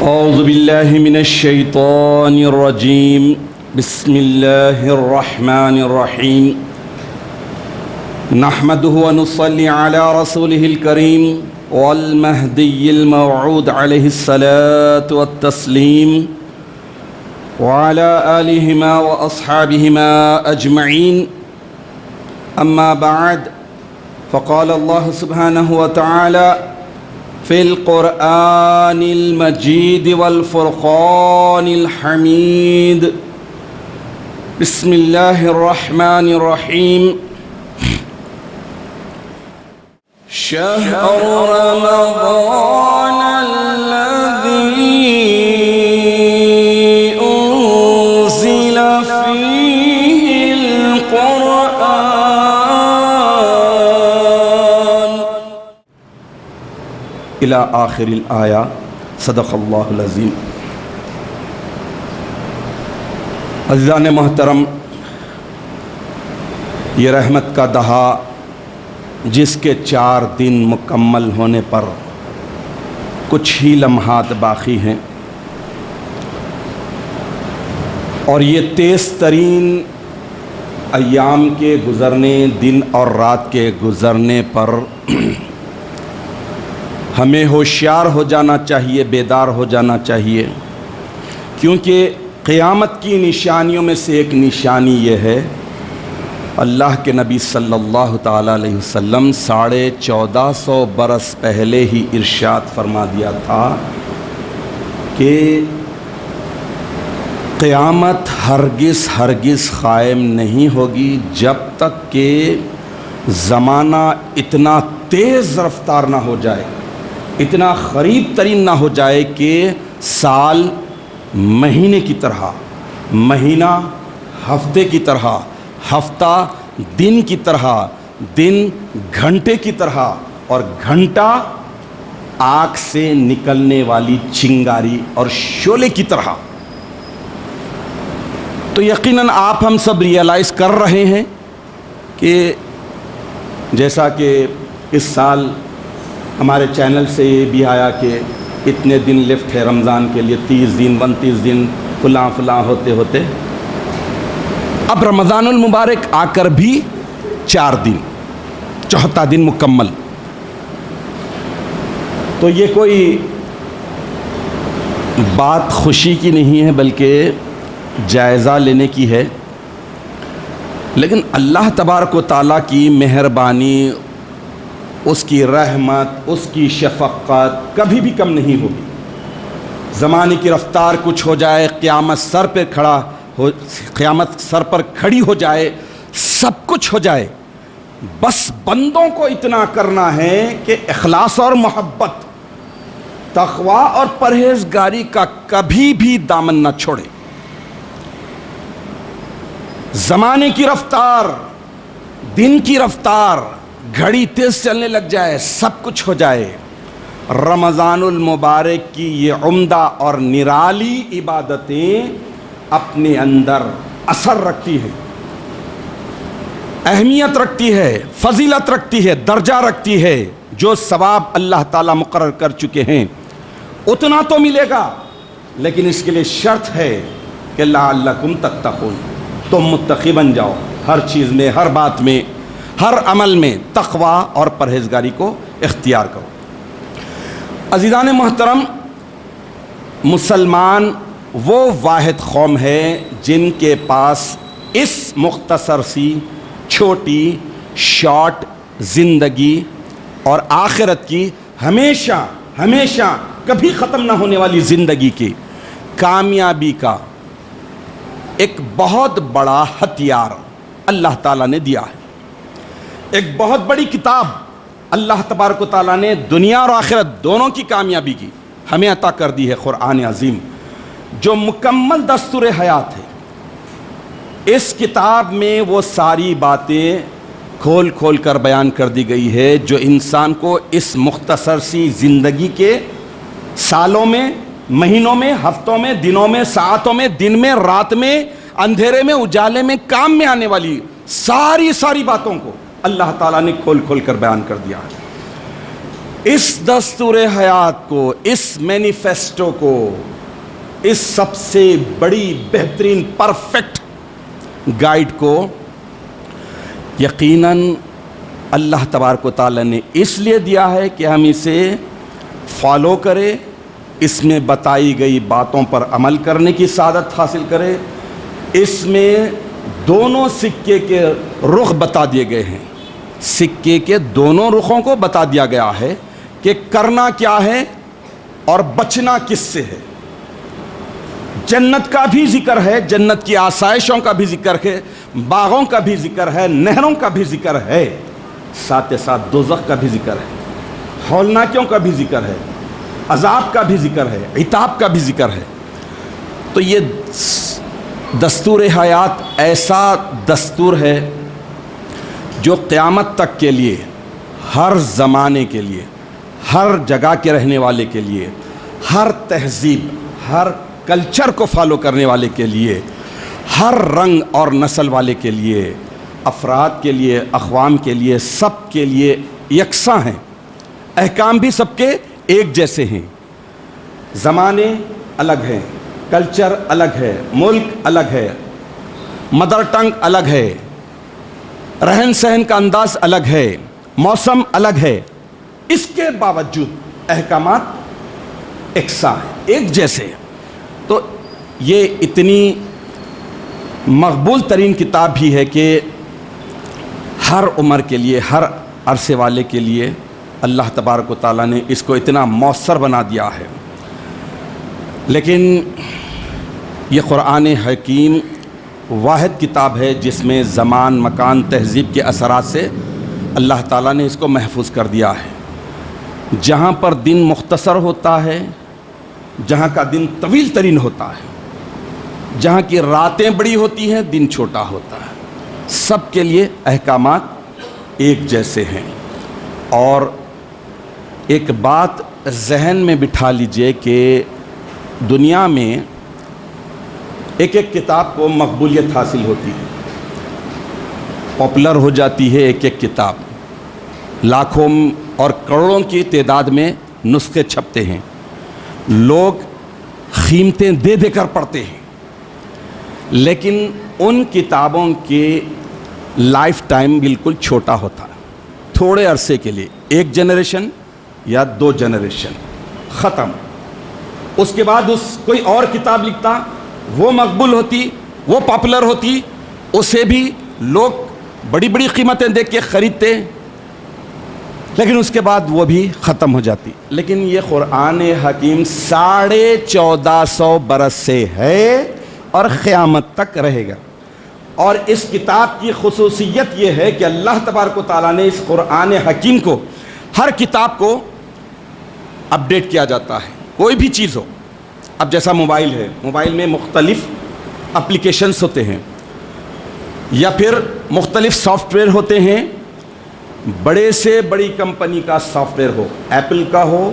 أعوذ بالله من الشيطان الرجيم. بسم الله الرحمن الرحيم. نحمده ونصلي على رسوله الكريم والمهدي الموعود عليه الصلاة والتسليم وعلى آلهما وأصحابهما أجمعين. أما بعد، فقال الله سبحانه وتعالى في القرآن المجيد والفرقان الحميد. بسم الله الرحمن الرحيم. شهر رمضان الذي أنزل فيه القرآن إلى آخر الآية. صدق اللہ العظیم. عزیزان محترم، یہ رحمت کا دہا جس کے 4 دن مکمل ہونے پر کچھ ہی لمحات باقی ہیں، اور یہ تیز ترین ایام کے گزرنے، دن اور رات کے گزرنے پر ہمیں ہوشیار ہو جانا چاہیے، بیدار ہو جانا چاہیے، کیونکہ قیامت کی نشانیوں میں سے ایک نشانی یہ ہے، اللہ کے نبی صلی اللہ تعالیٰ علیہ وسلم 1450 برس پہلے ہی ارشاد فرما دیا تھا کہ قیامت ہرگز قائم نہیں ہوگی جب تک کہ زمانہ اتنا تیز رفتار نہ ہو جائے، اتنا قریب ترین نہ ہو جائے کہ سال مہینے کی طرح، مہینہ ہفتے کی طرح، ہفتہ دن کی طرح، دن گھنٹے کی طرح، اور گھنٹہ آگ سے نکلنے والی چنگاری اور شعلے کی طرح. تو یقیناً آپ ہم سب ریئلائز کر رہے ہیں کہ جیسا کہ اس سال ہمارے چینل سے یہ بھی آیا کہ اتنے دن لیفٹ ہے رمضان کے لیے، 30 دن 29 دن فلاں ہوتے ہوتے اب رمضان المبارک آ کر بھی 4 دن، 74 دن مکمل. تو یہ کوئی بات خوشی کی نہیں ہے بلکہ جائزہ لینے کی ہے. لیکن اللہ تبارک و تعالیٰ کی مہربانی، اس کی رحمت، اس کی شفقت کبھی بھی کم نہیں ہوگی. زمانے کی رفتار کچھ ہو جائے، قیامت سر پر کھڑی ہو جائے، سب کچھ ہو جائے، بس بندوں کو اتنا کرنا ہے کہ اخلاص اور محبت، تقوی اور پرہیزگاری کا کبھی بھی دامن نہ چھوڑے. زمانے کی رفتار، دن کی رفتار، گھڑی تیز چلنے لگ جائے، سب کچھ ہو جائے. رمضان المبارک کی یہ عمدہ اور نرالی عبادتیں اپنے اندر اثر رکھتی ہیں، اہمیت رکھتی ہے، فضیلت رکھتی ہے، درجہ رکھتی ہے. جو ثواب اللہ تعالیٰ مقرر کر چکے ہیں اتنا تو ملے گا، لیکن اس کے لیے شرط ہے کہ لعلکم تتقون، تم متقی بن جاؤ. ہر چیز میں، ہر بات میں، ہر عمل میں تقوی اور پرہیزگاری کو اختیار کرو. عزیزان محترم، مسلمان وہ واحد قوم ہے جن کے پاس اس مختصر سی چھوٹی شارٹ زندگی اور آخرت کی ہمیشہ کبھی ختم نہ ہونے والی زندگی کی کامیابی کا ایک بہت بڑا ہتھیار اللہ تعالیٰ نے دیا ہے. ایک بہت بڑی کتاب اللہ تبارک و تعالیٰ نے دنیا اور آخرت دونوں کی کامیابی کی ہمیں عطا کر دی ہے، قرآن عظیم، جو مکمل دستور حیات ہے. اس کتاب میں وہ ساری باتیں کھول کر بیان کر دی گئی ہے جو انسان کو اس مختصر سی زندگی کے سالوں میں، مہینوں میں، ہفتوں میں، دنوں میں، ساعتوں میں، دن میں، رات میں، اندھیرے میں، اجالے میں کام میں آنے والی ساری باتوں کو اللہ تعالیٰ نے کھول کر بیان کر دیا ہے. اس دستور حیات کو، اس مینیفیسٹو کو، اس سب سے بڑی بہترین پرفیکٹ گائیڈ کو یقیناً اللہ تبارک و تعالیٰ نے اس لیے دیا ہے کہ ہم اسے فالو کرے، اس میں بتائی گئی باتوں پر عمل کرنے کی سعادت حاصل کرے۔ اس میں دونوں سکے کے رخ بتا دیے گئے ہیں، سکے کے دونوں رخوں کو بتا دیا گیا ہے کہ کرنا کیا ہے اور بچنا کس سے ہے۔ جنت کا بھی ذکر ہے، جنت کی آسائشوں کا بھی ذکر ہے، باغوں کا بھی ذکر ہے، نہروں کا بھی ذکر ہے، ساتھ ساتھ دوزخ کا بھی ذکر ہے، ہولناکیوں کا بھی ذکر ہے، عذاب کا بھی ذکر ہے، عتاب کا بھی ذکر ہے۔ تو یہ دستور حیات ایسا دستور ہے جو قیامت تک کے لیے، ہر زمانے کے لیے، ہر جگہ کے رہنے والے کے لیے، ہر تہذیب، ہر کلچر کو فالو کرنے والے کے لیے، ہر رنگ اور نسل والے کے لیے، افراد کے لیے، اقوام کے لیے، سب کے لیے یکساں ہیں۔ احکام بھی سب کے ایک جیسے ہیں، زمانے الگ ہیں، کلچر الگ ہے، ملک الگ ہے، مدر ٹنگ الگ ہے، رہن سہن کا انداز الگ ہے، موسم الگ ہے، اس کے باوجود احکامات یکساں ہیں، ایک جیسے۔ تو یہ اتنی مقبول ترین کتاب بھی ہے کہ ہر عمر کے لیے، ہر عرصے والے کے لیے اللہ تبارک و تعالیٰ نے اس کو اتنا مؤثر بنا دیا ہے۔ لیکن یہ قرآن حکیم واحد کتاب ہے جس میں زمان، مکان، تہذیب کے اثرات سے اللہ تعالیٰ نے اس کو محفوظ کر دیا ہے۔ جہاں پر دن مختصر ہوتا ہے، جہاں کا دن طویل ترین ہوتا ہے، جہاں کی راتیں بڑی ہوتی ہیں، دن چھوٹا ہوتا ہے، سب کے لیے احکامات ایک جیسے ہیں۔ اور ایک بات ذہن میں بٹھا لیجئے کہ دنیا میں ایک ایک کتاب کو مقبولیت حاصل ہوتی ہے، پاپولر ہو جاتی ہے ایک ایک کتاب، لاکھوں اور کروڑوں کی تعداد میں نسخے چھپتے ہیں، لوگ قیمتیں دے دے کر پڑھتے ہیں، لیکن ان کتابوں کے لائف ٹائم بالکل چھوٹا ہوتا ہے، تھوڑے عرصے کے لیے، ایک جنریشن یا دو جنریشن، ختم۔ اس کے بعد کوئی اور کتاب لکھتا، وہ مقبول ہوتی، وہ پاپولر ہوتی، اسے بھی لوگ بڑی بڑی قیمتیں دے کے خریدتے، لیکن اس کے بعد وہ بھی ختم ہو جاتی۔ لیکن یہ قرآن حکیم 1450 برس سے ہے اور قیامت تک رہے گا۔ اور اس کتاب کی خصوصیت یہ ہے کہ اللہ تبارک و تعالیٰ نے اس قرآن حکیم کو، ہر کتاب کو اپڈیٹ کیا جاتا ہے، کوئی بھی چیز ہو۔ اب جیسا موبائل ہے، موبائل میں مختلف اپلیکیشنز ہوتے ہیں یا پھر مختلف سافٹ ویئر ہوتے ہیں، بڑے سے بڑی کمپنی کا سافٹ ویئر ہو، ایپل کا ہو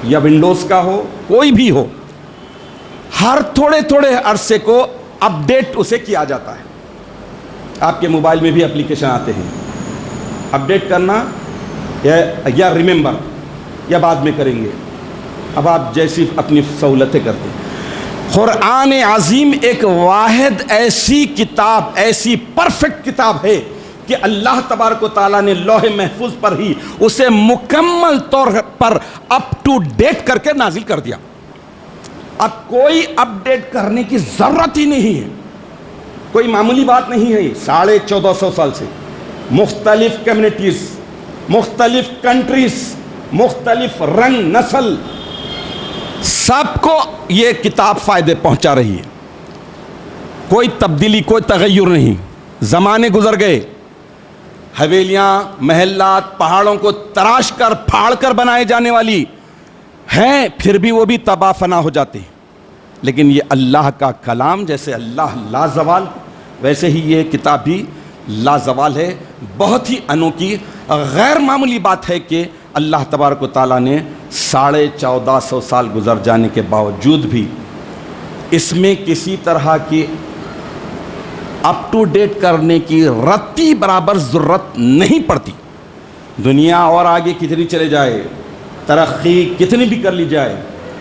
یا ونڈوز کا ہو، کوئی بھی ہو، ہر تھوڑے تھوڑے عرصے کو اپڈیٹ اسے کیا جاتا ہے۔ آپ کے موبائل میں بھی اپلیکیشن آتے ہیں، اپڈیٹ کرنا یا ریممبر یا بعد میں کریں گے، اب آپ جیسی اپنی سہولتیں کرتے ہیں۔ قرآن عظیم ایک واحد ایسی کتاب، ایسی پرفیکٹ کتاب ہے کہ اللہ تبارک و تعالیٰ نے لوح محفوظ پر ہی اسے مکمل طور پر اپ ٹو ڈیٹ کر کے نازل کر دیا۔ اب کوئی اپڈیٹ کرنے کی ضرورت ہی نہیں ہے، کوئی معمولی بات نہیں ہے۔ 1450 سال سے مختلف کمیونٹیز، مختلف کنٹریز، مختلف رنگ، نسل، سب کو یہ کتاب فائدے پہنچا رہی ہے۔ کوئی تبدیلی، کوئی تغیر نہیں۔ زمانے گزر گئے، حویلیاں، محلات پہاڑوں کو تراش کر پھاڑ کر بنائے جانے والی ہیں، پھر بھی وہ بھی تباہ فنا ہو جاتے ہیں، لیکن یہ اللہ کا کلام، جیسے اللہ لازوال ویسے ہی یہ کتاب بھی لازوال ہے۔ بہت ہی انوکھی غیر معمولی بات ہے کہ اللہ تبارک و تعالیٰ نے 1450 سال گزر جانے کے باوجود بھی اس میں کسی طرح کی اپ ٹو ڈیٹ کرنے کی رتی برابر ضرورت نہیں پڑتی۔ دنیا اور آگے کتنی چلے جائے، ترقی کتنی بھی کر لی جائے،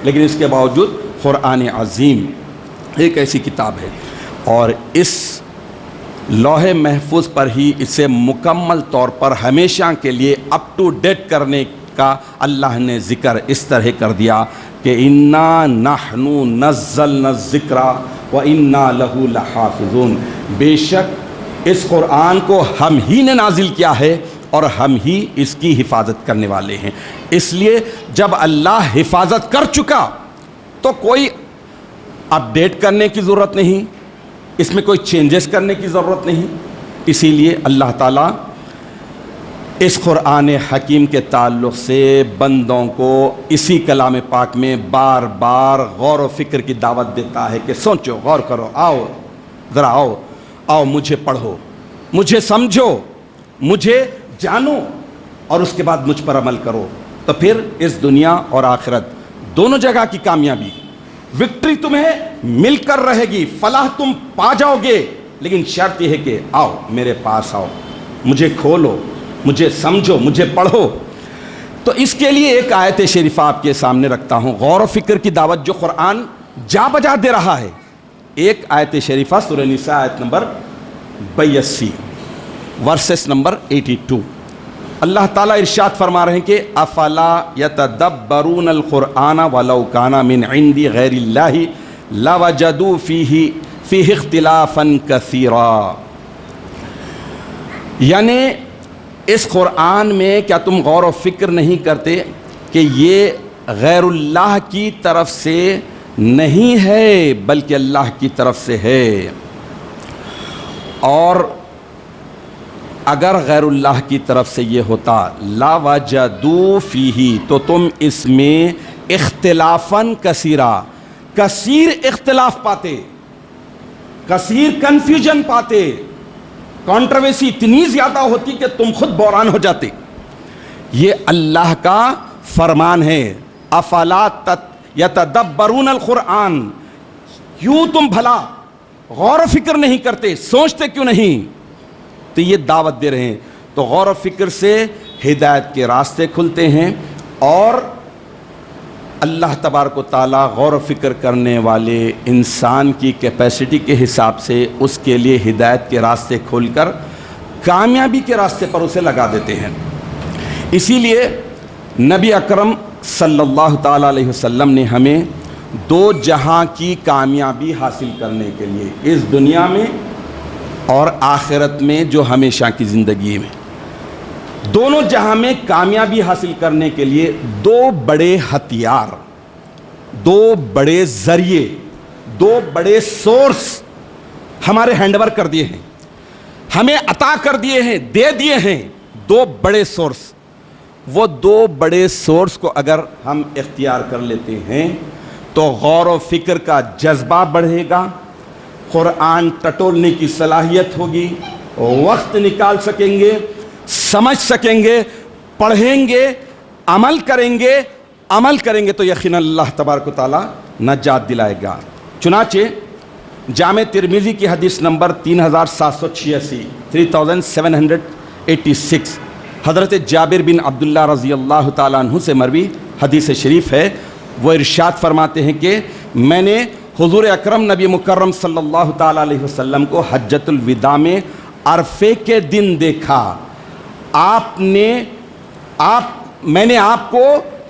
لیکن اس کے باوجود قرآن عظیم ایک ایسی کتاب ہے، اور اس لوح محفوظ پر ہی اسے مکمل طور پر ہمیشہ کے لیے اپ ٹو ڈیٹ کرنے کا اللہ نے ذکر اس طرح کر دیا کہ انا نحن نزلنا الذکر و انا لہ لحافظون، بے شک اس قرآن کو ہم ہی نے نازل کیا ہے اور ہم ہی اس کی حفاظت کرنے والے ہیں۔ اس لیے جب اللہ حفاظت کر چکا تو کوئی اپ ڈیٹ کرنے کی ضرورت نہیں، اس میں کوئی چینجز کرنے کی ضرورت نہیں۔ اسی لیے اللہ تعالیٰ اس قرآن حکیم کے تعلق سے بندوں کو اسی کلام پاک میں بار بار غور و فکر کی دعوت دیتا ہے کہ سوچو، غور کرو، آؤ ذرا آؤ مجھے پڑھو، مجھے سمجھو، مجھے جانو، اور اس کے بعد مجھ پر عمل کرو، تو پھر اس دنیا اور آخرت دونوں جگہ کی کامیابی، وکٹری تمہیں مل کر رہے گی، فلاح تم پا جاؤ گے، لیکن شرط یہ ہے کہ آؤ میرے پاس، آؤ مجھے کھولو، مجھے سمجھو، مجھے پڑھو۔ تو اس کے لیے ایک آیت شریفہ آپ کے سامنے رکھتا ہوں، غور و فکر کی دعوت جو قرآن جا بجا دے رہا ہے۔ ایک آیت شریفہ سورہ نساء آیت نمبر 82 ورسز نمبر 82، اللہ تعالیٰ ارشاد فرما رہے ہیں کہ افلا یتدبرون القرآن ولو کان من عند غیر اللہ لوجدوا فیہ اختلافا کثیرا، یعنی اس قرآن میں کیا تم غور و فکر نہیں کرتے کہ یہ غیر اللہ کی طرف سے نہیں ہے بلکہ اللہ کی طرف سے ہے، اور اگر غیر اللہ کی طرف سے یہ ہوتا لَوَجَدُوا فِيهِ، تو تم اس میں اختلافاً کثیرا، کثیر اختلاف پاتے، کثیر کنفیوژن پاتے، کانٹروورسی اتنی زیادہ ہوتی کہ تم خود بحران ہو جاتے۔ یہ اللہ کا فرمان ہے، افلا یتدبرون القرآن، کیوں تم بھلا غور و فکر نہیں کرتے، سوچتے کیوں نہیں؟ تو یہ دعوت دے رہے ہیں۔ تو غور و فکر سے ہدایت کے راستے کھلتے ہیں، اور اللہ تبارک و تعالیٰ غور و فکر کرنے والے انسان کی کیپیسٹی کے حساب سے اس کے لیے ہدایت کے راستے کھول کر کامیابی کے راستے پر اسے لگا دیتے ہیں۔ اسی لیے نبی اکرم صلی اللہ تعالیٰ علیہ وسلم نے ہمیں دو جہاں کی کامیابی حاصل کرنے کے لیے، اس دنیا میں اور آخرت میں جو ہمیشہ کی زندگی میں، دونوں جہاں میں کامیابی حاصل کرنے کے لیے دو بڑے ہتھیار، دو بڑے ذریعے، دو بڑے سورس ہمارے ہینڈ اوور کر دیے ہیں، ہمیں عطا کر دیے ہیں، دے دیے ہیں، دو بڑے سورس۔ وہ دو بڑے سورس کو اگر ہم اختیار کر لیتے ہیں تو غور و فکر کا جذبہ بڑھے گا، قرآن ٹٹولنے کی صلاحیت ہوگی، وقت نکال سکیں گے، سمجھ سکیں گے، پڑھیں گے، عمل کریں گے تو یقیناً اللہ تبارک و تعالیٰ نجات دلائے گا۔ چنانچہ جامع ترمذی کی حدیث نمبر 3786 3786 حضرت جابر بن عبداللہ رضی اللہ تعالیٰ عنہ سے مروی حدیث شریف ہے، وہ ارشاد فرماتے ہیں کہ میں نے حضور اکرم نبی مکرم صلی اللہ تعالیٰ علیہ وسلم کو حجۃ الوداع میں عرفے کے دن دیکھا، میں نے آپ کو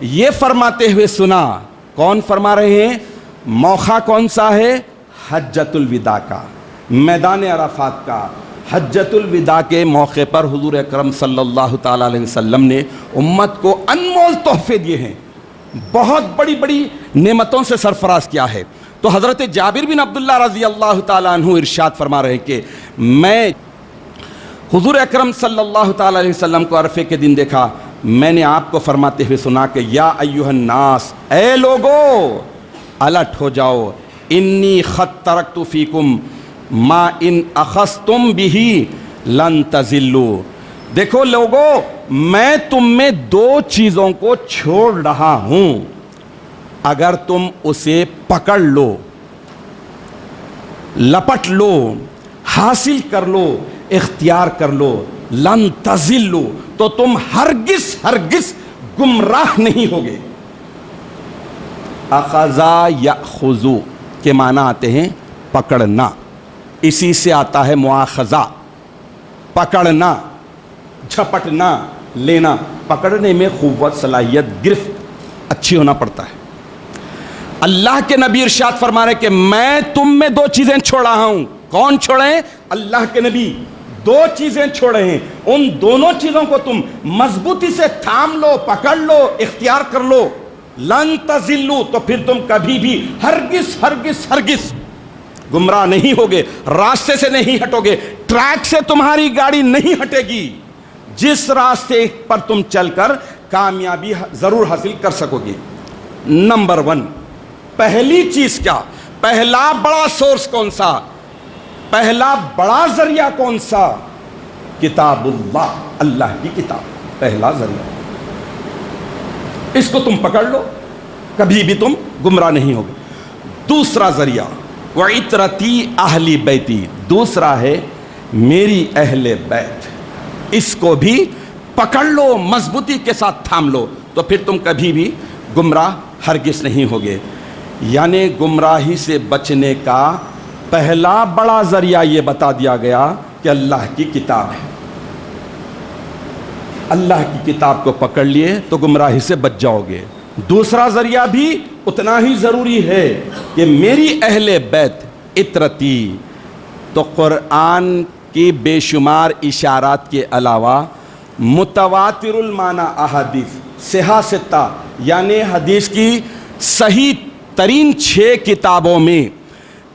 یہ فرماتے ہوئے سنا۔ کون فرما رہے ہیں؟ موقع کون سا ہے؟ حجۃ الوداع کا، میدان عرفات کا۔ حجۃ الوداع کے موقع پر حضور اکرم صلی اللہ تعالیٰ علیہ وسلم نے امت کو انمول تحفے دیے ہیں، بہت بڑی بڑی نعمتوں سے سرفراز کیا ہے۔ تو حضرت جابر بن عبداللہ رضی اللہ تعالیٰ عنہ ارشاد فرما رہے ہیں کہ میں حضور اکرم صلی اللہ تعالیٰ علیہ وسلم کو عرفے کے دن دیکھا، میں نے آپ کو فرماتے ہوئے سنا کہ یا ایھا الناس، اے لوگو الرٹ ہو جاؤ، انی قد ترکت فیکم ما ان اخذتم بہ لن تضلوا۔ دیکھو لوگو، میں تم میں دو چیزوں کو چھوڑ رہا ہوں، اگر تم اسے پکڑ لو، لپٹ لو، حاصل کر لو، اختیار کر لو، لن تضلوا، تو تم ہرگز گمراہ نہیں ہوگے. اخذا یاخذو کے معنی آتے ہیں پکڑنا، اسی سے آتا ہے مواخذہ، پکڑنا، جھپٹنا، لینا. پکڑنے میں قوت، صلاحیت، گرفت اچھی ہونا پڑتا ہے. اللہ کے نبی ارشاد فرما رہے کہ میں تم میں 2 چیزیں چھوڑا ہوں. کون چھوڑے ہیں؟ اللہ کے نبی 2 چیزیں چھوڑے ہیں. ان دونوں چیزوں کو تم مضبوطی سے تھام لو، پکڑ لو، اختیار کر لو. لن تزلوا، تو پھر تم کبھی بھی ہرگز ہرگز ہرگز گمراہ نہیں ہوگے، راستے سے نہیں ہٹو گے، ٹریک سے تمہاری گاڑی نہیں ہٹے گی. جس راستے پر تم چل کر کامیابی ضرور حاصل کر سکو گے. نمبر 1، پہلی چیز کیا؟ پہلا بڑا سورس کون سا؟ پہلا بڑا ذریعہ کون سا؟ کتاب اللہ، اللہ کی کتاب پہلا ذریعہ. اس کو تم پکڑ لو، کبھی بھی تم گمراہ نہیں ہوگے. دوسرا ذریعہ وعطرتی اہلی بیتی، دوسرا ہے میری اہل بیت. اس کو بھی پکڑ لو، مضبوطی کے ساتھ تھام لو، تو پھر تم کبھی بھی گمراہ ہرگز نہیں ہوگے. یعنی گمراہی سے بچنے کا پہلا بڑا ذریعہ یہ بتا دیا گیا کہ اللہ کی کتاب ہے. اللہ کی کتاب کو پکڑ لیے تو گمراہی سے بچ جاؤ گے. دوسرا ذریعہ بھی اتنا ہی ضروری ہے کہ میری اہل بیت عطرتی. تو قرآن کی بے شمار اشارات کے علاوہ متواتر المعنی احادیث، صحیح 6، یعنی حدیث کی صحیح ترین 6 کتابوں میں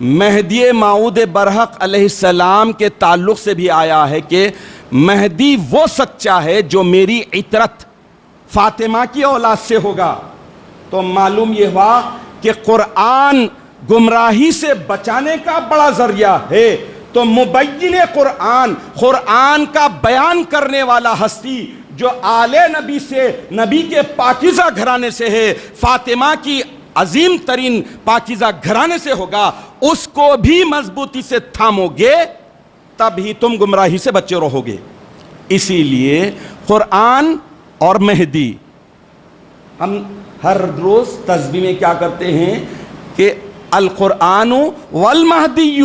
مہدی موعود برحق علیہ السلام کے تعلق سے بھی آیا ہے کہ مہدی وہ سچا ہے جو میری عطرت فاطمہ کی اولاد سے ہوگا. تو معلوم یہ ہوا کہ قرآن گمراہی سے بچانے کا بڑا ذریعہ ہے. تو مبین قرآن، قرآن کا بیان کرنے والا ہستی جو آل نبی سے، نبی کے پاکیزہ گھرانے سے ہے، فاطمہ کی عظیم ترین پاکیزہ گھرانے سے ہوگا، اس کو بھی مضبوطی سے تھامو گے تب ہی تم گمراہی سے بچے رہو گے. اسی لیے قرآن اور مہدی، ہم ہر روز تسبیح میں کیا کرتے ہیں کہ القرآن والمہدی،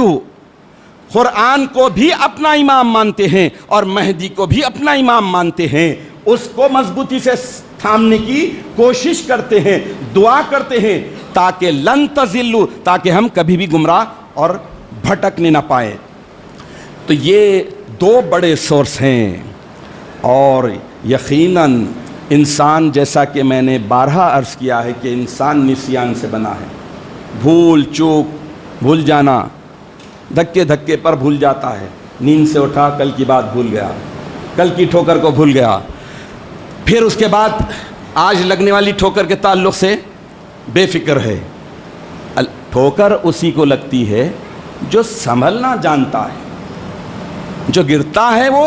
قرآن کو بھی اپنا امام مانتے ہیں اور مہدی کو بھی اپنا امام مانتے ہیں. اس کو مضبوطی سے تھامنے کی کوشش کرتے ہیں، دعا کرتے ہیں تاکہ لن تزلوا، تاکہ ہم کبھی بھی گمراہ اور بھٹکنے نہ پائیں. تو یہ 2 بڑے سورس ہیں. اور یقیناً انسان، جیسا کہ میں نے بارہا عرض کیا ہے کہ انسان نسیان سے بنا ہے. بھول چوک، بھول جانا، دھکے دھکے پر بھول جاتا ہے. نیند سے اٹھا، کل کی بات بھول گیا، کل کی ٹھوکر کو بھول گیا، پھر اس کے بعد آج لگنے والی ٹھوکر کے تعلق سے بے فکر ہے. ٹھوکر اسی کو لگتی ہے جو سنبھلنا جانتا ہے. جو گرتا ہے وہ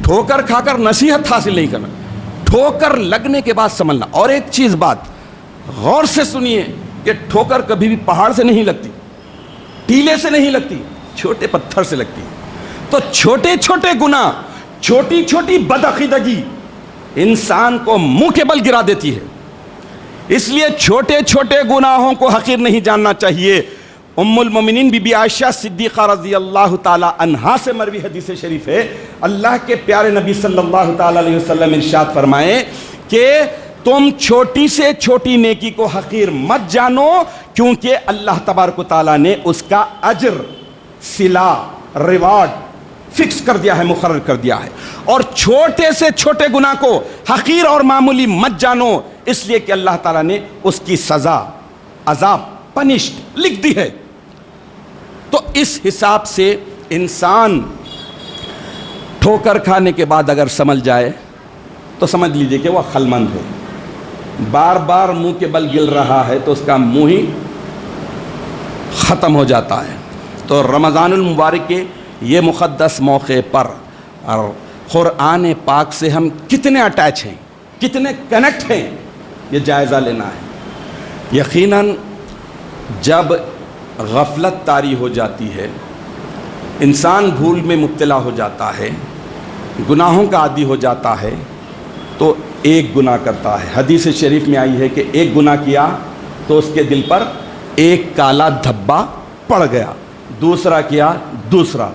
ٹھوکر کھا کر نصیحت حاصل نہیں کرنا، ٹھوکر لگنے کے بعد سنبھلنا. اور ایک چیز بات غور سے سنیے کہ ٹھوکر کبھی بھی پہاڑ سے نہیں لگتی، ٹیلے سے نہیں لگتی، چھوٹے پتھر سے لگتی. تو چھوٹے چھوٹے گناہ، چھوٹی چھوٹی بدعقیدگی انسان کو منہ کے بل گرا دیتی ہے. اس لیے چھوٹے چھوٹے گناہوں کو حقیر نہیں جاننا چاہیے. ام المومنین بی بی عائشہ صدیقہ رضی اللہ تعالی عنہا سے مروی حدیث شریف ہے، اللہ کے پیارے نبی صلی اللہ تعالی علیہ وسلم ارشاد فرمائے کہ تم چھوٹی سے چھوٹی نیکی کو حقیر مت جانو، کیونکہ اللہ تبارک و تعالیٰ نے اس کا اجر، صلہ، ریوارڈ فکس کر دیا ہے، مقرر کر دیا ہے. اور چھوٹے سے چھوٹے گناہ کو حقیر اور معمولی مت جانو، اس لیے کہ اللہ تعالیٰ نے اس کی سزا، عذاب، پنشڈ لکھ دی ہے. تو اس حساب سے انسان ٹھوکر کھانے کے بعد اگر سمجھ جائے تو سمجھ لیجئے کہ وہ عقل مند ہے. بار بار منہ کے بل گل رہا ہے تو اس کا منہ ہی ختم ہو جاتا ہے. تو رمضان المبارک کے یہ مقدس موقع پر اور قرآن پاک سے ہم کتنے اٹیچ ہیں، کتنے کنیکٹ ہیں، یہ جائزہ لینا ہے. یقیناً جب غفلت طاری ہو جاتی ہے، انسان بھول میں مبتلا ہو جاتا ہے، گناہوں کا عادی ہو جاتا ہے، تو ایک گناہ کرتا ہے. حدیث شریف میں آئی ہے کہ ایک گناہ کیا تو اس کے دل پر ایک کالا دھبا پڑ گیا, دوسرا کیا دوسرا,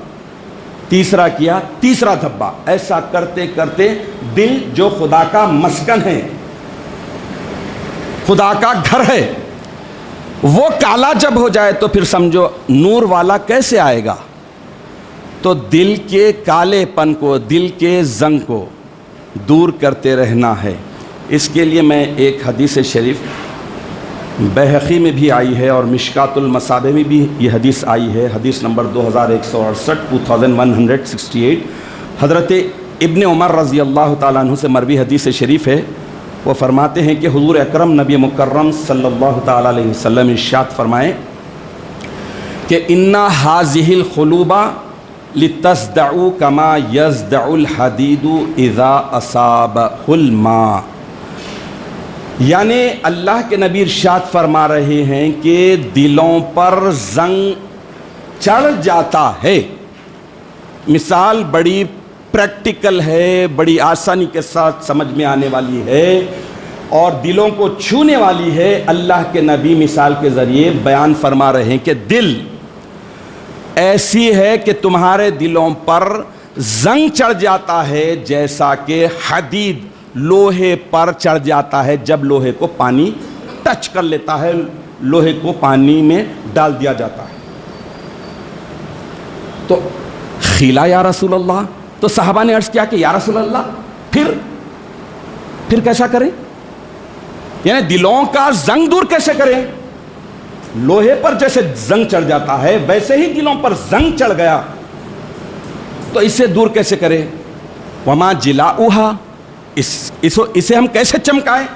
تیسرا کیا تیسرا دھبا. ایسا کرتے کرتے دل جو خدا کا مسکن ہے, خدا کا گھر ہے, وہ کالا جب ہو جائے تو پھر سمجھو نور والا کیسے آئے گا. تو دل کے کالے پن کو, دل کے زنگ کو دور کرتے رہنا ہے. اس کے لیے میں ایک حدیث شریف بیہقی میں بھی آئی ہے اور مشکات المصابیح میں بھی یہ حدیث آئی ہے, حدیث نمبر 2168 2168. حضرت ابن عمر رضی اللہ تعالیٰ عنہ سے مروی حدیث شریف ہے. وہ فرماتے ہیں کہ حضور اکرم نبی مکرم صلی اللہ تعالیٰ علیہ وسلم ارشاد فرمائے کہ اِنَّ هَذِهِ الْخُلُوبَ لِتَصْدَعُوا كَمَا يَصْدَعُ الْحَدِيدُ إِذَا أَصَابَهُ الْمَاءُ. یعنی اللہ کے نبی ارشاد فرما رہے ہیں کہ دلوں پر زنگ چڑھ جاتا ہے. مثال بڑی پریکٹیکل ہے, بڑی آسانی کے ساتھ سمجھ میں آنے والی ہے اور دلوں کو چھونے والی ہے. اللہ کے نبی مثال کے ذریعے بیان فرما رہے ہیں کہ دل ایسی ہے کہ تمہارے دلوں پر زنگ چڑھ جاتا ہے جیسا کہ حدید لوہے پر چڑھ جاتا ہے جب لوہے کو پانی ٹچ کر لیتا ہے, لوہے کو پانی میں ڈال دیا جاتا ہے. تو خیلا یا رسول اللہ, تو صحابہ نے عرض کیا کہ یا رسول اللہ پھر کیسا کریں, یعنی دلوں کا زنگ دور کیسے کریں. لوہے پر جیسے زنگ چڑھ جاتا ہے ویسے ہی دلوں پر زنگ چڑھ گیا تو اسے دور کیسے کریں. وما جلاؤہا, اسے ہم کیسے چمکائیں,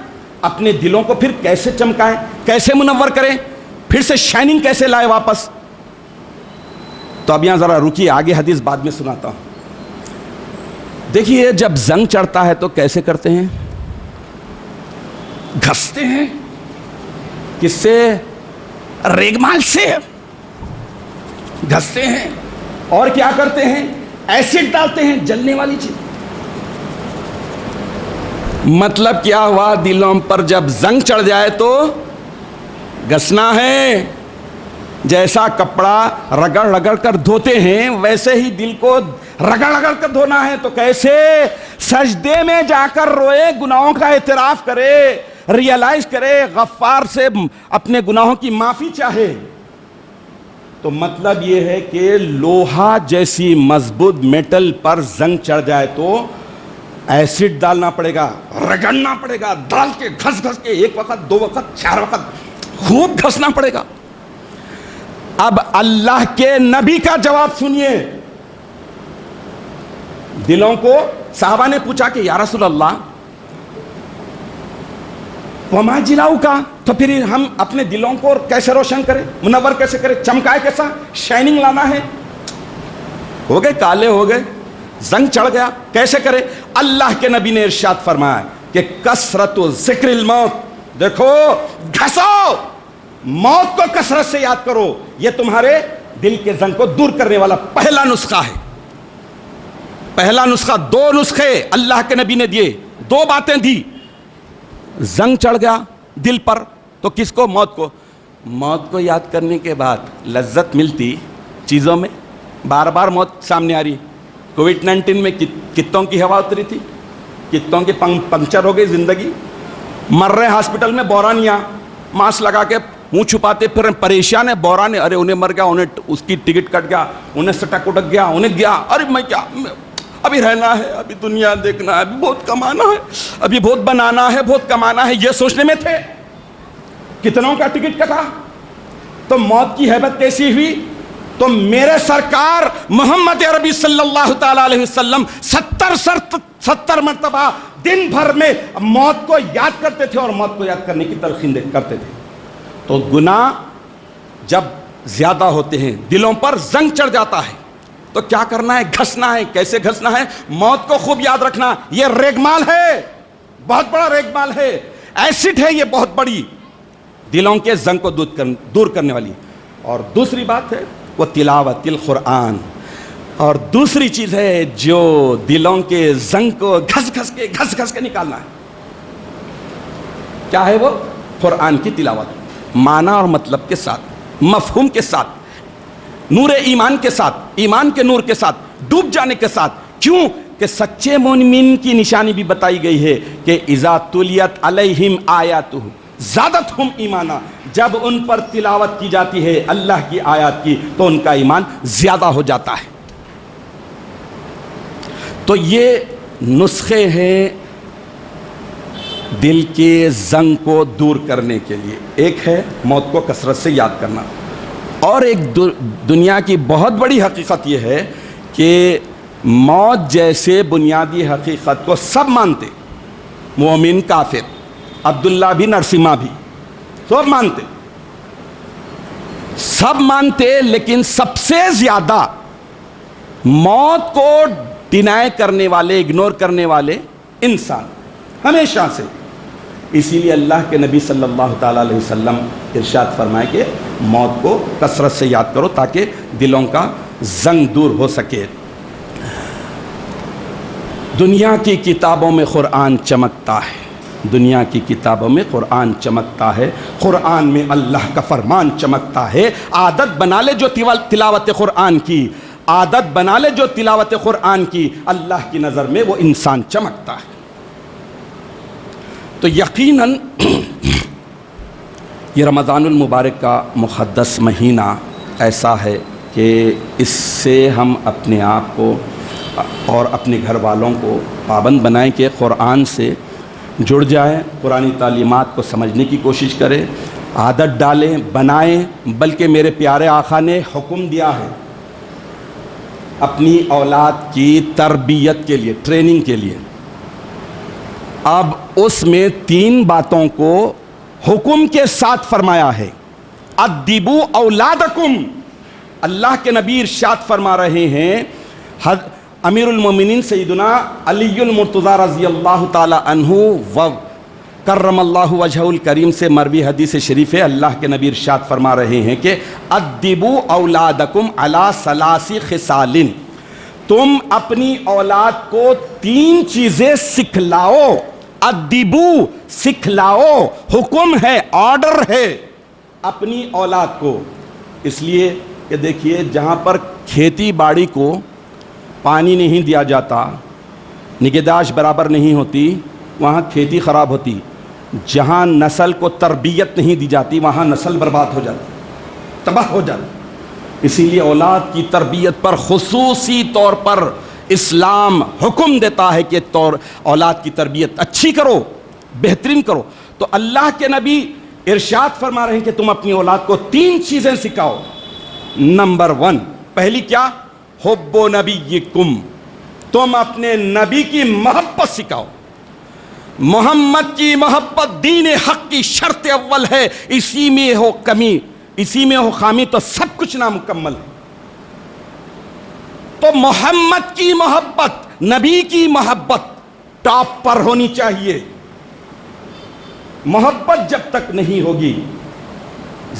اپنے دلوں کو پھر کیسے چمکائیں, کیسے منور کریں, پھر سے شائننگ کیسے لائے واپس. تو اب یہاں ذرا رکیے, آگے حدیث بعد میں سناتا ہوں. دیکھیے جب زنگ چڑھتا ہے تو کیسے کرتے ہیں, گھستے ہیں. کس سے؟ ریگمال سے گھستے ہیں. اور کیا کرتے ہیں؟ ایسڈ ڈالتے ہیں, جلنے والی چیز. مطلب کیا ہوا, دلوں پر جب زنگ چڑھ جائے تو گھسنا ہے. جیسا کپڑا رگڑ رگڑ کر دھوتے ہیں ویسے ہی دل کو رگڑ رگڑ کر دھونا ہے. تو کیسے؟ سجدے میں جا کر روئے, گناہوں کا اعتراف کرے, ریئلائز کرے, غفار سے اپنے گناہوں کی معافی چاہے. تو مطلب یہ ہے کہ لوہا جیسی مضبوط میٹل پر زنگ چڑھ جائے تو ایسڈ ڈالنا پڑے گا, رگڑنا پڑے گا, ڈال کے گھس گھس کے 1 وقت 2 وقت 4 وقت خوب گھسنا پڑے گا. اب اللہ کے نبی کا جواب سنیے. دلوں کو صحابہ نے پوچھا کہ یا رسول اللہ وما جلاؤ کا, تو پھر ہم اپنے دلوں کو کیسے روشن کریں, منور کیسے کریں, چمکائے کیسا, شائننگ لانا ہے. ہو گئے کالے, ہو گئے, زنگ چڑھ گیا, کیسے کرے. اللہ کے نبی نے ارشاد فرمایا کہ کثرت ذکر الموت, دیکھو گھسو, موت کو کثرت سے یاد کرو. یہ تمہارے دل کے زنگ کو دور کرنے والا پہلا نسخہ ہے. پہلا نسخہ, 2 نسخے اللہ کے نبی نے دیے, 2 باتیں دی. زنگ چڑھ گیا دل پر تو کس کو؟ موت کو. موت کو یاد کرنے کے بعد لذت ملتی چیزوں میں, بار بار موت سامنے آ رہی. کووڈ-19 میں کتوں کی ہوا اتری تھی, کتوں کی پنکچر ہو گئی زندگی, مر رہے ہاسپٹل میں, بورانیاں ماسک لگا کے منہ چھپاتے پھر پریشان ہے, بورانے, ارے انہیں مر گیا, انہیں اس کی ٹکٹ کٹ گیا, انہیں سٹک اٹک گیا, انہیں گیا, ارے میں کیا, ابھی رہنا ہے, ابھی دنیا دیکھنا ہے, ابھی بہت کمانا ہے, ابھی بہت بنانا ہے, بہت کمانا ہے, یہ سوچنے میں تھے. کتنوں کا ٹکٹ کٹا. تو موت کی ہیبت کیسی ہوئی. تو میرے سرکار محمد عربی صلی اللہ تعالی علیہ وسلم 70 مرتبہ دن بھر میں موت کو یاد کرتے تھے اور موت کو یاد کرنے کی تلقین کرتے تھے. تو گناہ جب زیادہ ہوتے ہیں, دلوں پر زنگ چڑھ جاتا ہے, تو کیا کرنا ہے؟ گھسنا ہے. کیسے گھسنا ہے؟ موت کو خوب یاد رکھنا. یہ ریگمال ہے, بہت بڑا ریگمال ہے, ایسڈ ہے یہ بہت بڑی, دلوں کے زنگ کو دور کرنے والی. اور دوسری بات ہے وہ تلاوت القرآن. اور دوسری چیز ہے جو دلوں کے زنگ کو گھس گھس کے نکالنا ہے. کیا ہے وہ؟ قرآن کی تلاوت، معنی اور مطلب کے ساتھ، مفہوم کے ساتھ، نور ایمان کے ساتھ، ایمان کے نور کے ساتھ، ڈوب جانے کے ساتھ۔ کیوں کہ سچے مومن کی نشانی بھی بتائی گئی ہے کہ اذا تلیت علیہم آیاتہ زادتہم ایمانا، جب ان پر تلاوت کی جاتی ہے اللہ کی آیات کی تو ان کا ایمان زیادہ ہو جاتا ہے۔ تو یہ نسخے ہیں دل کے زنگ کو دور کرنے کے لیے۔ ایک ہے موت کو کثرت سے یاد کرنا، اور ایک دنیا کی بہت بڑی حقیقت یہ ہے کہ موت جیسے بنیادی حقیقت کو سب مانتے، مومن کافر، عبداللہ بھی نرسمہ بھی، سب مانتے، لیکن سب سے زیادہ موت کو ڈینائی کرنے والے، اگنور کرنے والے انسان ہمیشہ سے۔ اسی لیے اللہ کے نبی صلی اللہ تعالیٰ علیہ وسلم ارشاد فرمائے کہ موت کو کثرت سے یاد کرو تاکہ دلوں کا زنگ دور ہو سکے۔ دنیا کی کتابوں میں قرآن چمکتا ہے، دنیا کی کتابوں میں قرآن چمکتا ہے، قرآن میں اللہ کا فرمان چمکتا ہے۔ عادت بنا لے جو تلاوت قرآن کی، عادت بنا لے جو تلاوت قرآن کی، اللہ کی نظر میں وہ انسان چمکتا ہے۔ تو یقیناً یہ رمضان المبارک کا مقدس مہینہ ایسا ہے کہ اس سے ہم اپنے آپ کو اور اپنے گھر والوں کو پابند بنائیں کہ قرآن سے جڑ جائیں، قرآنی تعلیمات کو سمجھنے کی کوشش کریں، عادت ڈالیں، بنائیں۔ بلکہ میرے پیارے آقا نے حکم دیا ہے اپنی اولاد کی تربیت کے لیے، ٹریننگ کے لیے۔ اب اس میں 3 باتوں کو حکم کے ساتھ فرمایا ہے۔ ادبوا اولادکم، اللہ کے نبی ارشاد فرما رہے ہیں، امیر المومنین سیدنا علی المرتضیٰ رضی اللہ تعالی عنہ و کرم اللہ وجہہ الکریم سے مروی حدیث شریف ہے، اللہ کے نبی ارشاد فرما رہے ہیں کہ ادبوا اولادکم علی 3 خصال، تم اپنی اولاد کو 3 چیزیں سکھلاؤ۔ ادبو، سکھلاؤ، حکم ہے، آرڈر ہے اپنی اولاد کو۔ اس لیے کہ دیکھیے جہاں پر کھیتی باڑی کو پانی نہیں دیا جاتا، نگہداشت برابر نہیں ہوتی، وہاں کھیتی خراب ہوتی۔ جہاں نسل کو تربیت نہیں دی جاتی وہاں نسل برباد ہو جاتی، تباہ ہو جاتی۔ اسی لیے اولاد کی تربیت پر خصوصی طور پر اسلام حکم دیتا ہے کہ اولاد کی تربیت اچھی کرو، بہترین کرو۔ تو اللہ کے نبی ارشاد فرما رہے ہیں کہ تم اپنی اولاد کو 3 چیزیں سکھاؤ۔ نمبر 1، پہلی کیا؟ حب نبیکم، تم اپنے نبی کی محبت سکھاؤ۔ محمد کی محبت دین حق کی شرط اول ہے، اسی میں ہو کمی، اسی میں ہو خامی تو سب کچھ نامکمل ہے۔ تو محمد کی محبت، نبی کی محبت ٹاپ پر ہونی چاہیے۔ محبت جب تک نہیں ہوگی،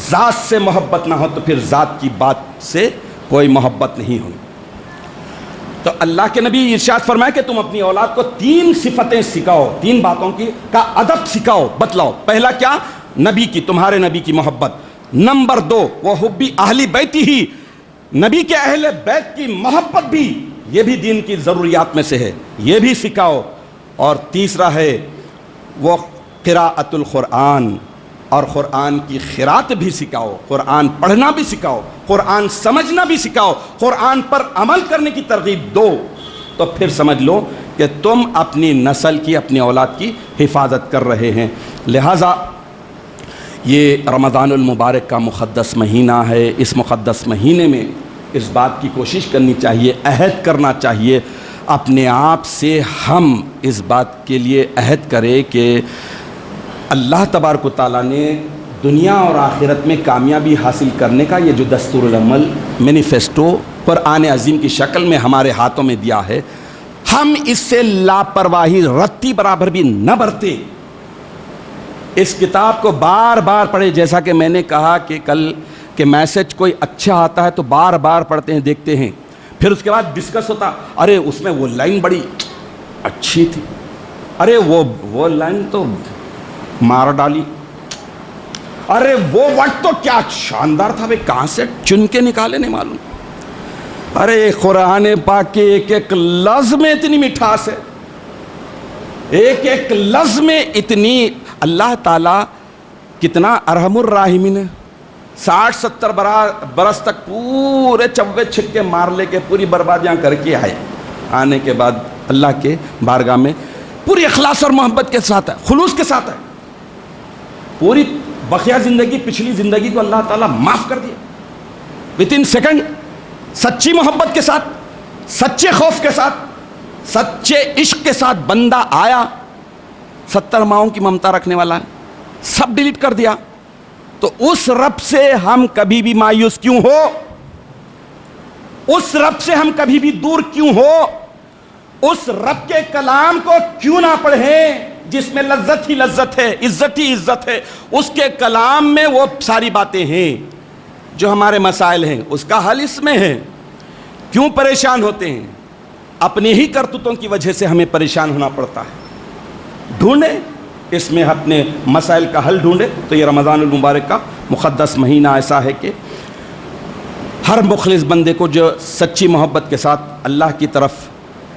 ذات سے محبت نہ ہو تو پھر ذات کی بات سے کوئی محبت نہیں ہوگی۔ تو اللہ کے نبی ارشاد فرمائے کہ تم اپنی اولاد کو 3 صفتیں سکھاؤ، 3 باتوں کی کا ادب سکھاؤ، بتلاؤ۔ پہلا کیا؟ نبی کی، تمہارے نبی کی محبت۔ نمبر 2، وہ حبی اہل بیتی ہی، نبی کے اہل بیت کی محبت بھی، یہ بھی دین کی ضروریات میں سے ہے، یہ بھی سکھاؤ۔ اور تیسرا ہے وہ قراءۃ القرآن، اور قرآن کی قراءت بھی سکھاؤ، قرآن پڑھنا بھی سکھاؤ، قرآن سمجھنا بھی سکھاؤ، قرآن پر عمل کرنے کی ترغیب دو۔ تو پھر سمجھ لو کہ تم اپنی نسل کی، اپنی اولاد کی حفاظت کر رہے ہیں۔ لہٰذا یہ رمضان المبارک کا مقدس مہینہ ہے، اس مقدس مہینے میں اس بات کی کوشش کرنی چاہیے، عہد کرنا چاہیے اپنے آپ سے، ہم اس بات کے لیے عہد کریں کہ اللہ تبارک و تعالیٰ نے دنیا اور آخرت میں کامیابی حاصل کرنے کا یہ جو دستور العمل مینیفیسٹو قرآن عظیم کی شکل میں ہمارے ہاتھوں میں دیا ہے، ہم اس سے لاپرواہی رتی برابر بھی نہ برتے۔ اس کتاب کو بار بار پڑھے، جیسا کہ میں نے کہا کہ کل کہ میسج کوئی اچھا آتا ہے تو بار بار پڑھتے ہیں، دیکھتے ہیں، پھر اس کے بعد ڈسکس ہوتا، ارے اس میں وہ لائن بڑی اچھی تھی، ارے وہ لائن تو مار ڈالی. ارے وہ وقت تو کیا شاندار تھا بھائی, کہاں سے چن کے نکالے نہیں معلوم. ارے قرآن پاک کے ایک ایک لفظ میں اتنی مٹھاس ہے, ایک ایک لفظ میں اتنی. اللہ تعالیٰ کتنا ارحم الراحمین ہے. 60-70 برس تک پورے چوے چھکے مار لے کے پوری بربادیاں کر کے آئے. آنے کے بعد اللہ کے بارگاہ میں پوری اخلاص اور محبت کے ساتھ ہے, خلوص کے ساتھ ہے. پوری بقیہ زندگی, پچھلی زندگی کو اللہ تعالیٰ معاف کر دیا within سیکنڈ. سچی محبت کے ساتھ, سچے خوف کے ساتھ, سچے عشق کے ساتھ بندہ آیا. 70 ماہوں کی ممتا رکھنے والا ہے, سب ڈیلیٹ کر دیا. تو اس رب سے ہم کبھی بھی مایوس کیوں ہو؟ اس رب سے ہم کبھی بھی دور کیوں ہو؟ اس رب کے کلام کو کیوں نہ پڑھیں جس میں لذت ہی لذت ہے, عزت ہی عزت ہے؟ اس کے کلام میں وہ ساری باتیں ہیں جو ہمارے مسائل ہیں, اس کا حل اس میں ہے. کیوں پریشان ہوتے ہیں؟ اپنی ہی کرتوتوں کی وجہ سے ہمیں پریشان ہونا پڑتا ہے. ڈھونڈیں اس میں اپنے مسائل کا حل ڈھونڈیں. تو یہ رمضان المبارک کا مقدس مہینہ ایسا ہے کہ ہر مخلص بندے کو جو سچی محبت کے ساتھ اللہ کی طرف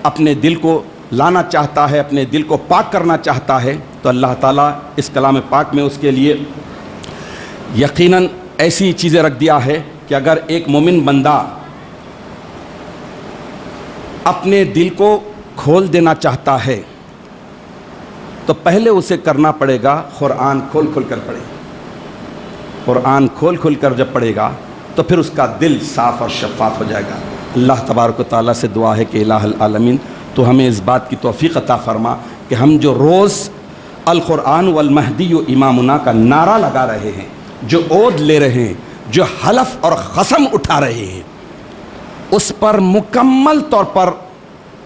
اپنے دل کو لانا چاہتا ہے, اپنے دل کو پاک کرنا چاہتا ہے, تو اللہ تعالیٰ اس کلام پاک میں اس کے لیے یقیناً ایسی چیزیں رکھ دیا ہے کہ اگر ایک مومن بندہ اپنے دل کو کھول دینا چاہتا ہے تو پہلے اسے کرنا پڑے گا قرآن کھول کھول کر پڑھے. قرآن کھول کھول کر جب پڑھے گا تو پھر اس کا دل صاف اور شفاف ہو جائے گا. اللہ تبارک و تعالیٰ سے دعا ہے کہ الہ العالمین تو ہمیں اس بات کی توفیق عطا فرما کہ ہم جو روز القرآن والمہدی امامنا کا نعرہ لگا رہے ہیں, جو عود لے رہے ہیں, جو حلف اور قسم اٹھا رہے ہیں, اس پر مکمل طور پر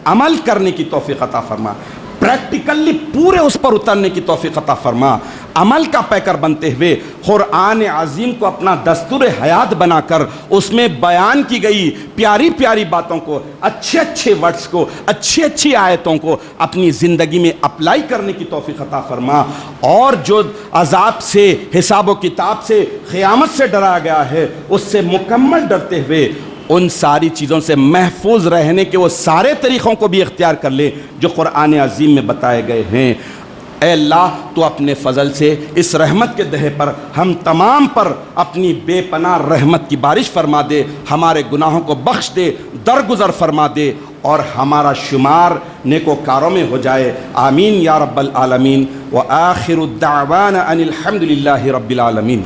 عمل کرنے کی توفیق عطا فرما. پریکٹیکلی پورے اس پر اترنے کی توفیق عطا فرما. عمل کا پیکر بنتے ہوئے قرآن عظیم کو اپنا دستور حیات بنا کر اس میں بیان کی گئی پیاری پیاری باتوں کو, اچھے اچھے ورڈز کو, اچھی اچھی آیتوں کو اپنی زندگی میں اپلائی کرنے کی توفیق عطا فرما. اور جو عذاب سے, حساب و کتاب سے, قیامت سے ڈرایا گیا ہے, اس سے مکمل ڈرتے ہوئے ان ساری چیزوں سے محفوظ رہنے کے وہ سارے طریقوں کو بھی اختیار کر لے جو قرآن عظیم میں بتائے گئے ہیں. اے اللہ تو اپنے فضل سے اس رحمت کے دہے پر ہم تمام پر اپنی بے پناہ رحمت کی بارش فرما دے, ہمارے گناہوں کو بخش دے, درگزر فرما دے اور ہمارا شمار نیکوکاروں میں ہو جائے. آمین یا رب العالمین. وآخر الدعوانا ان الحمد للہ رب العالمین.